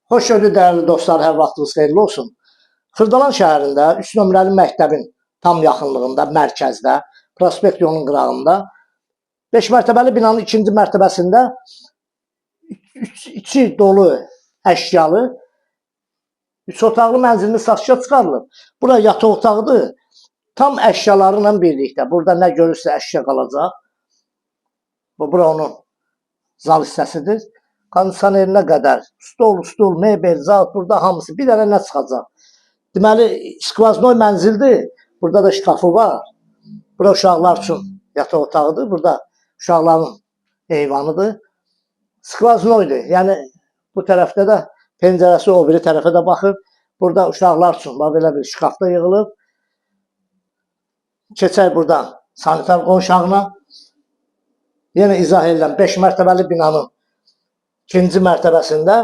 Xoş gördük dəyərli dostlar, hər vaxtınız xeyirli olsun. Xırdalan şəhərində 3 nömrəli məktəbin tam yaxınlığında, mərkəzdə, prospekt yolunun qırağında 5 mərtəbəli binanın ikinci mərtəbəsində içi dolu əşyalı 3 otaqlı mənzilini satışa çıxarılıb. Bura yataq otağıdır. Tam əşyalarla birlikdə. Burada nə görürsə əşya qalacaq. Bura onun zal hissəsidir. Kondisionerinə qədər stol, mebel, zat, burada hamısı. Bir dənə nə çıxacaq? Deməli, skvaznoy mənzildir. Burada da şkafı var. Bura uşaqlar üçün yataq otağıdır. Burada uşaqların eyvanıdır. Skvaznoydur. Yəni, bu tərəfdə də pəncərəsi o biri tərəfə də baxır. Burada uşaqlar üçün belə bir şkafda yığılıb. Keçək buradan sanitar qonşağına. Yenə izah edirəm. 5 mərtəbəli binanın ikinci mərtəbəsində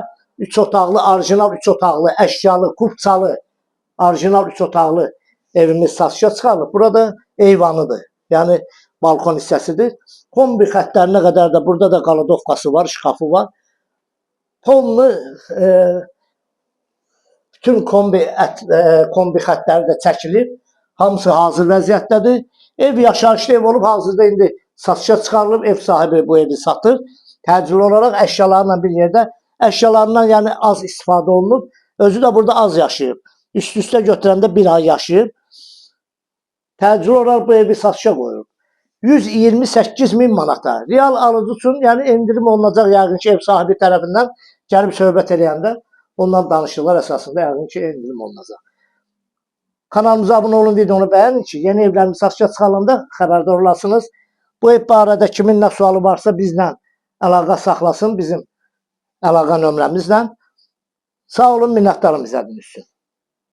3 otaqlı, orijinal 3 otaqlı, əşyalı, kupçalı, orijinal 3 otaqlı evimiz satışa çıxarılıb. Burada eyvanıdır. Yəni balkon hissəsidir. Kombi xəttlərinə qədər də burada da qaladovkası var, şkafı var. Polnu bütün kombi xəttləri də çəkilib. Hamısı hazır vəziyyətdədir. Ev yaşayışlı ev olub, hazırda indi satışa çıxarılıb. Ev sahibi bu evi satır. Təcili olaraq əşyalarla bir yerdə, əşyalarından yəni az istifadə olunub. Özü də burada az yaşayıb. Üst-üstə götürəndə bir ay yaşayıb. Təcili olaraq bu evi satışa qoyub. 128.000 manata. Real alıcı üçün yəni endirim olunacaq yəqin ki, ev sahibi tərəfindən gəlib söhbət eləyəndə ondan danışırlar əsasında yəqin ki, endirim olunacaq. Kanalımıza abunə olun, videonu bəyənin ki, yeni evlərimiz satışa çıxarılanda xəbərdar olasınız. Bu ev barədə kimin nə sualı varsa bizlə əlaqə saxlasın bizim əlaqə nömrəmizlə. Sağ olun, minnətdarım izlədiyiniz üçün.